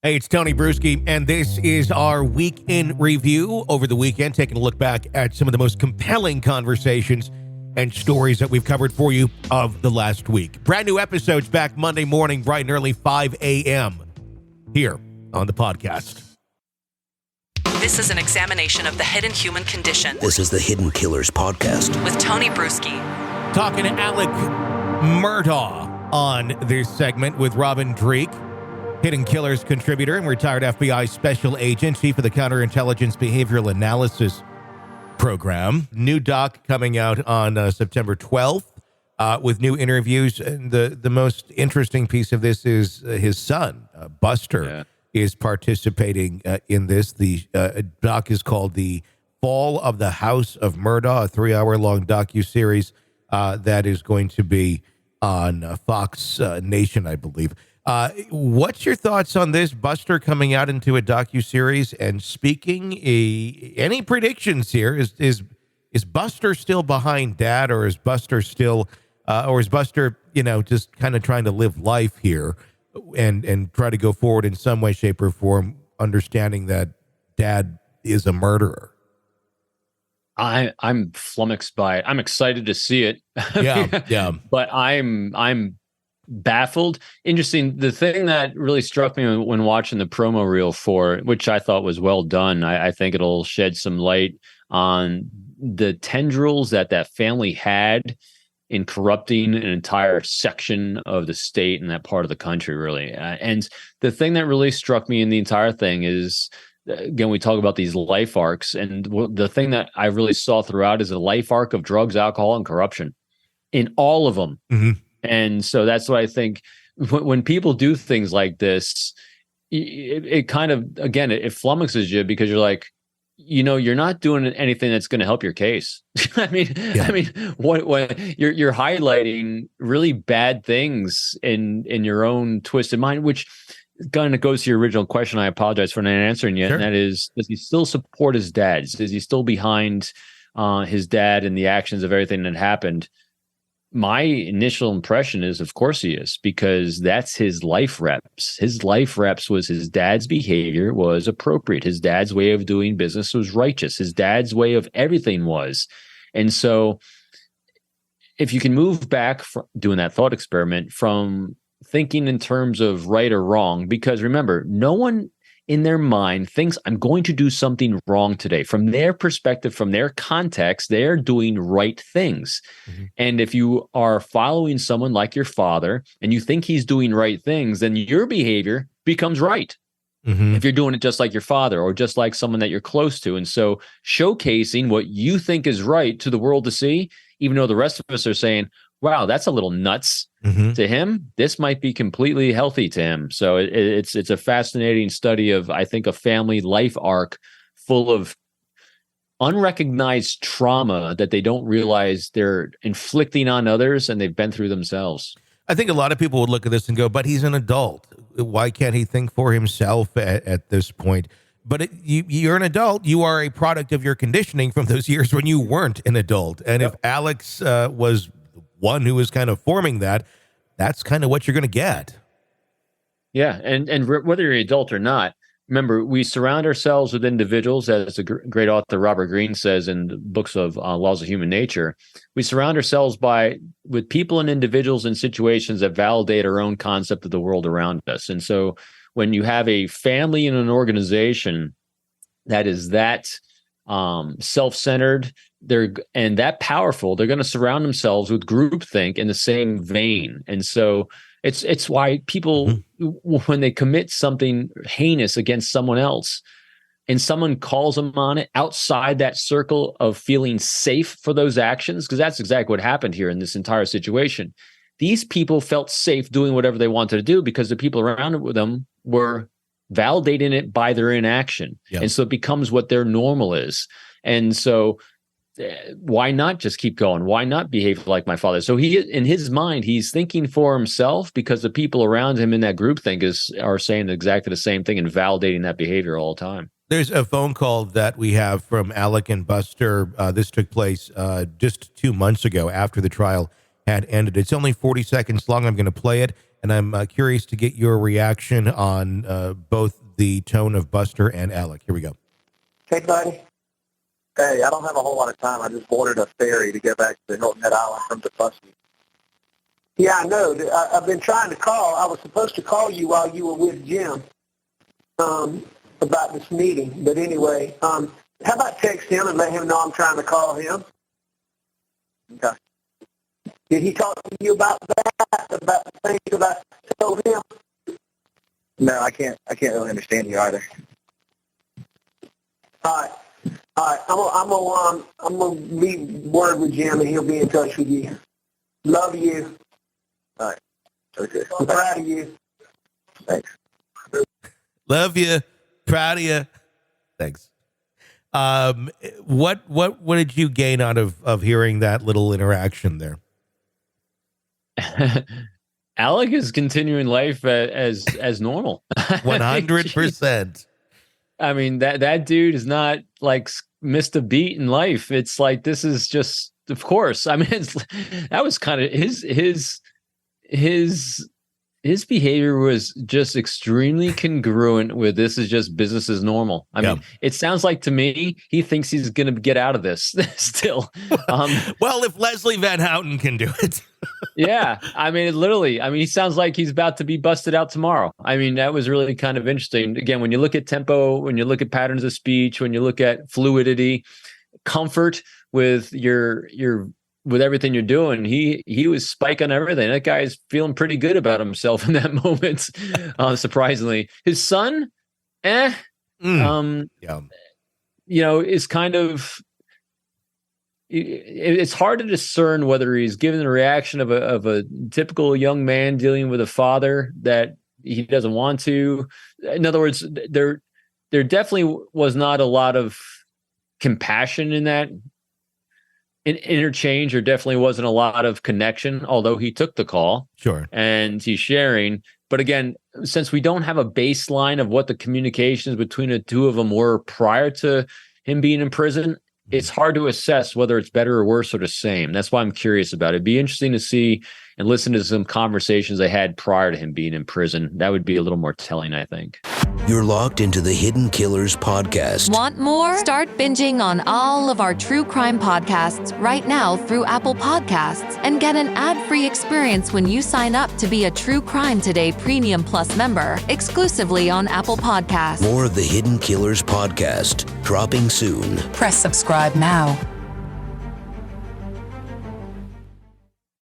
Hey, it's Tony Brueski, and this is our week in review over the weekend, taking a look back at some of the most compelling conversations and stories that we've covered for you of the last week. Brand new episodes back Monday morning, bright and early, 5 a.m. here on the podcast. This is an examination of the hidden human condition. This is the Hidden Killers podcast with Tony Brueski. Talking to Alec Murdaugh on this segment with Robin Dreek, Hidden Killers contributor and retired FBI special agent, chief of the Counterintelligence Behavioral Analysis Program. New doc coming out on September 12th with new interviews. And the most interesting piece of this is his son, Buster, is participating in this. The doc is called The Fall of the House of Murdaugh, a 3-hour-long docuseries that is going to be on Fox Nation, I believe. What's your thoughts on this, Buster coming out into a docuseries and speaking? Any predictions here? Is Buster still behind Dad, or is Buster still, just kind of trying to live life here and try to go forward in some way, shape, or form, understanding that Dad is a murderer? I'm flummoxed by it. I'm excited to see it. Yeah. But I'm baffled. Interesting. The thing that really struck me when watching the promo reel for it, which I thought was well done, I think it'll shed some light on the tendrils that family had in corrupting an entire section of the state and that part of the country, really. And the thing that really struck me in the entire thing is, again, we talk about these life arcs, and the thing that I really saw throughout is a life arc of drugs, alcohol, and corruption in all of them. Mm-hmm. And so that's what I think when people do things like this, it kind of, again, it flummoxes you, because you're like, you're not doing anything that's going to help your case. I mean, what you're highlighting really bad things in your own twisted mind, which kind of goes to your original question. I apologize for not answering yet. Sure. And that is, does he still support his dad? Is he still behind his dad and the actions of everything that happened? My initial impression is, of course he is, because that's his life reps. His life reps was his dad's behavior was appropriate. His dad's way of doing business was righteous. His dad's way of everything was. And so if you can move back from doing that thought experiment from thinking in terms of right or wrong, because remember, no one in their mind thinks I'm going to do something wrong today. From their perspective, from their context, they're doing right things. Mm-hmm. And if you are following someone like your father and you think he's doing right things, then your behavior becomes right. Mm-hmm. If you're doing it just like your father or just like someone that you're close to. And so showcasing what you think is right to the world to see, even though the rest of us are saying, wow, that's a little nuts. Mm-hmm. To him, this might be completely healthy to him. So it's a fascinating study of, I think, a family life arc full of unrecognized trauma that they don't realize they're inflicting on others and they've been through themselves. I think a lot of people would look at this and go, but he's an adult. Why can't he think for himself at this point? But you're an adult. You are a product of your conditioning from those years when you weren't an adult. And if Alex was one who was kind of forming that's kind of what you're going to get. Yeah. And whether you're an adult or not, remember, we surround ourselves with individuals, as the great author Robert Greene says in the books of Laws of Human Nature. We surround ourselves with people and individuals and situations that validate our own concept of the world around us. And so when you have a family and an organization that is that self-centered, and that powerful, they're going to surround themselves with groupthink in the same vein. And so it's why people, when they commit something heinous against someone else and someone calls them on it outside that circle of feeling safe for those actions, because that's exactly what happened here in this entire situation. These people felt safe doing whatever they wanted to do because the people around them were validating it by their inaction. Yep. And so it becomes what their normal is. And so why not just keep going? Why not behave like my father? So he, in his mind, he's thinking for himself because the people around him in that groupthink are saying exactly the same thing and validating that behavior all the time. There's a phone call that we have from Alec and Buster. This took place just 2 months ago after the trial had ended. It's only 40 seconds long. I'm going to play it. and I'm curious to get your reaction on both the tone of Buster and Alec. Here we go. Hey, buddy. Hey, I don't have a whole lot of time. I just boarded a ferry to go back to Hilton Head Island from Brueski. Yeah, I know. I've been trying to call. I was supposed to call you while you were with Jim about this meeting. But anyway, how about text him and let him know I'm trying to call him? Okay. Did he talk to you about that, about the things that I told him? No, I can't really understand you either. All right. I'm gonna leave word with Jim, and he'll be in touch with you. Love you. All right. Okay. I'm proud of you. Thanks. Love you. Proud of you. Thanks. What did you gain out of hearing that little interaction there? Alec is continuing life as normal. 100%. I mean, that dude is not like missed a beat in life. It's like, this is just, of course. I mean, that was kind of his behavior was just extremely congruent with this is just business as normal. I mean, it sounds like to me, he thinks he's going to get out of this still. Well, if Leslie Van Houten can do it. Yeah. I mean, literally, he sounds like he's about to be busted out tomorrow. I mean, that was really kind of interesting. Again, when you look at tempo, when you look at patterns of speech, when you look at fluidity, comfort with with everything you're doing, he was spiking everything. That guy's feeling pretty good about himself in that moment. Surprisingly, his son, is kind of. It's hard to discern whether he's given the reaction of a typical young man dealing with a father that he doesn't want to. In other words, there definitely was not a lot of compassion in that interchange. There definitely wasn't a lot of connection, although he took the call. Sure. And he's sharing. But again, since we don't have a baseline of what the communications between the two of them were prior to him being in prison, it's hard to assess whether it's better or worse or the same. That's why I'm curious about it. It'd be interesting to see and listen to some conversations they had prior to him being in prison. That would be a little more telling, I think. You're locked into the Hidden Killers podcast. Want more? Start binging on all of our true crime podcasts right now through Apple Podcasts and get an ad-free experience when you sign up to be a True Crime Today Premium Plus member exclusively on Apple Podcasts. More of the Hidden Killers podcast dropping soon. Press subscribe now.